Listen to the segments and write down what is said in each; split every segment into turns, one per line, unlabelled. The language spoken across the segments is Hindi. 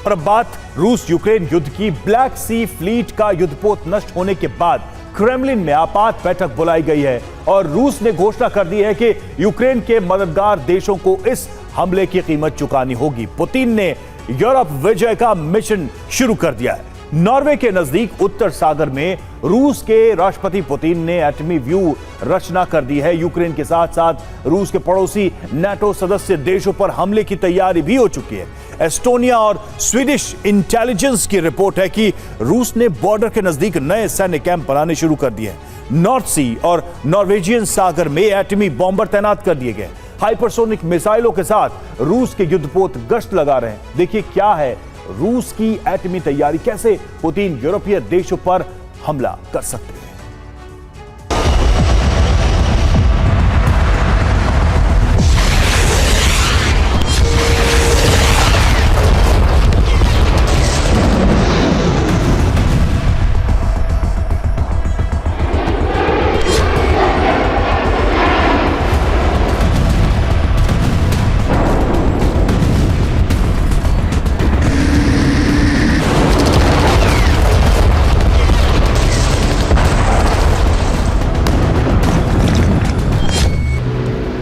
और अब बात रूस यूक्रेन युद्ध की। ब्लैक सी फ्लीट का युद्धपोत नष्ट होने के बाद क्रेमलिन में आपात बैठक बुलाई गई है और रूस ने घोषणा कर दी है कि यूक्रेन के मददगार देशों को इस हमले की कीमत चुकानी होगी। पुतिन ने यूरोप विजय का मिशन शुरू कर दिया है। नॉर्वे के नजदीक उत्तर सागर में रूस के राष्ट्रपति पुतिन ने एटमी व्यू रचना कर दी है। यूक्रेन के साथ साथ रूस के पड़ोसी नाटो सदस्य देशों पर हमले की तैयारी भी हो चुकी है। एस्टोनिया और स्वीडिश इंटेलिजेंस की रिपोर्ट है कि रूस ने बॉर्डर के नजदीक नए सैन्य कैंप बनाने शुरू कर दिए हैं। नॉर्थ सी और नॉर्वेजियन सागर में एटमी बॉम्बर तैनात कर दिए गए। हाइपरसोनिक मिसाइलों के साथ रूस के युद्धपोत गश्त लगा रहे हैं। देखिए क्या है रूस की एटमी तैयारी, कैसे पुतिन यूरोपीय देशों पर हमला कर सकते हैं।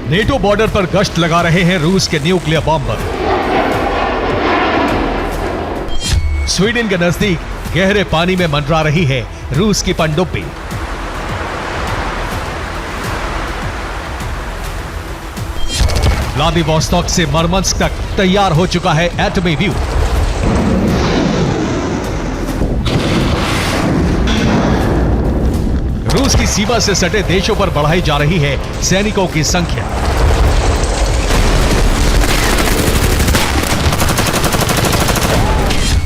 नेटो बॉर्डर पर गश्त लगा रहे हैं रूस के न्यूक्लियर बॉम्बर। स्वीडन के नजदीक गहरे पानी में मंडरा रही है रूस की पनडुब्बी। व्लादिवोस्तोक से मरमंस्क तक तैयार हो चुका है एटमी व्यू। रूस की सीमा से सटे देशों पर बढ़ाई जा रही है सैनिकों की संख्या।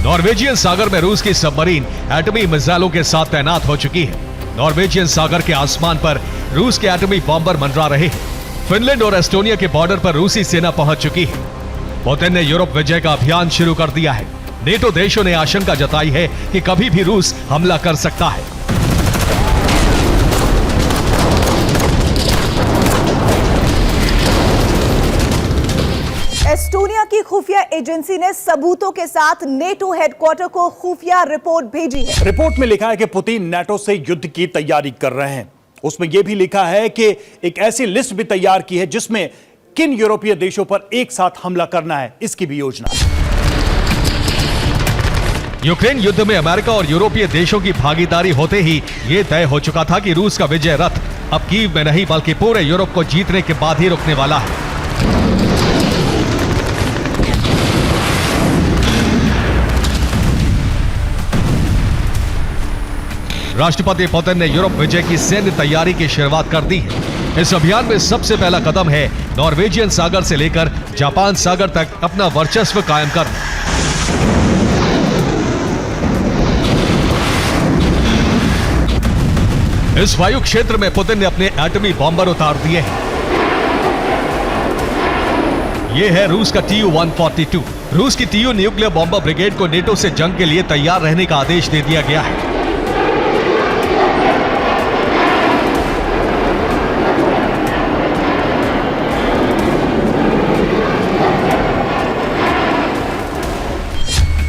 नॉर्वेजियन सागर में रूस की सबमरीन एटमी मिसाइलों के साथ तैनात हो चुकी है। नॉर्वेजियन सागर के आसमान पर रूस के एटमी बॉम्बर मंडरा रहे हैं। फिनलैंड और एस्टोनिया के बॉर्डर पर रूसी सेना पहुंच चुकी है। पुतिन ने यूरोप विजय का अभियान शुरू कर दिया है। नेटो देशों ने आशंका जताई है कि कभी भी रूस हमला कर सकता है।
एस्टोनिया की खुफिया एजेंसी ने सबूतों के साथ नेटो हेडक्वार्टर को खुफिया रिपोर्ट भेजी है।
रिपोर्ट में लिखा है कि पुतिन नाटो से युद्ध की तैयारी कर रहे हैं। उसमें यह भी लिखा है कि एक ऐसी लिस्ट भी तैयार की है जिसमें किन यूरोपीय देशों पर एक साथ हमला करना है, इसकी भी योजना है।
यूक्रेन युद्ध में अमेरिका और यूरोपीय देशों की भागीदारी होते ही यह तय हो चुका था कि रूस का विजय रथ अब कीव में नहीं बल्कि पूरे यूरोप को जीतने के बाद ही रुकने वाला है। राष्ट्रपति पुतिन ने यूरोप विजय की सैन्य तैयारी की शुरुआत कर दी है। इस अभियान में सबसे पहला कदम है नॉर्वेजियन सागर से लेकर जापान सागर तक अपना वर्चस्व कायम करना। इस वायु क्षेत्र में पुतिन ने अपने एटमी बॉम्बर उतार दिए हैं। यह है रूस का Tu-142। रूस की TU न्यूक्लियर बॉम्बर ब्रिगेड को नेटो से जंग के लिए तैयार रहने का आदेश दे दिया गया है।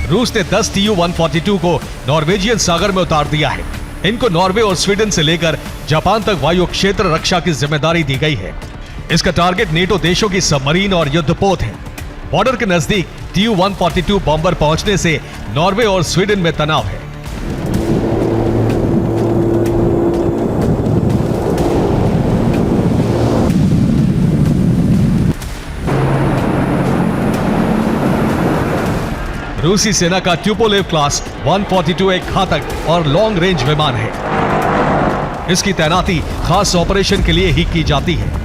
रूस ने 10 Tu-142 को नॉर्वेजियन सागर में उतार दिया है। इनको नॉर्वे और स्वीडन से लेकर जापान तक वायु क्षेत्र रक्षा की जिम्मेदारी दी गई है। इसका टारगेट नेटो देशों की सबमरीन और युद्धपोत है। बॉर्डर के नजदीक Tu-142 बॉम्बर पहुंचने से नॉर्वे और स्वीडन में तनाव है। रूसी सेना का ट्यूपोलेव क्लास 142 एक घातक और लॉन्ग रेंज विमान है। इसकी तैनाती खास ऑपरेशन के लिए ही की जाती है।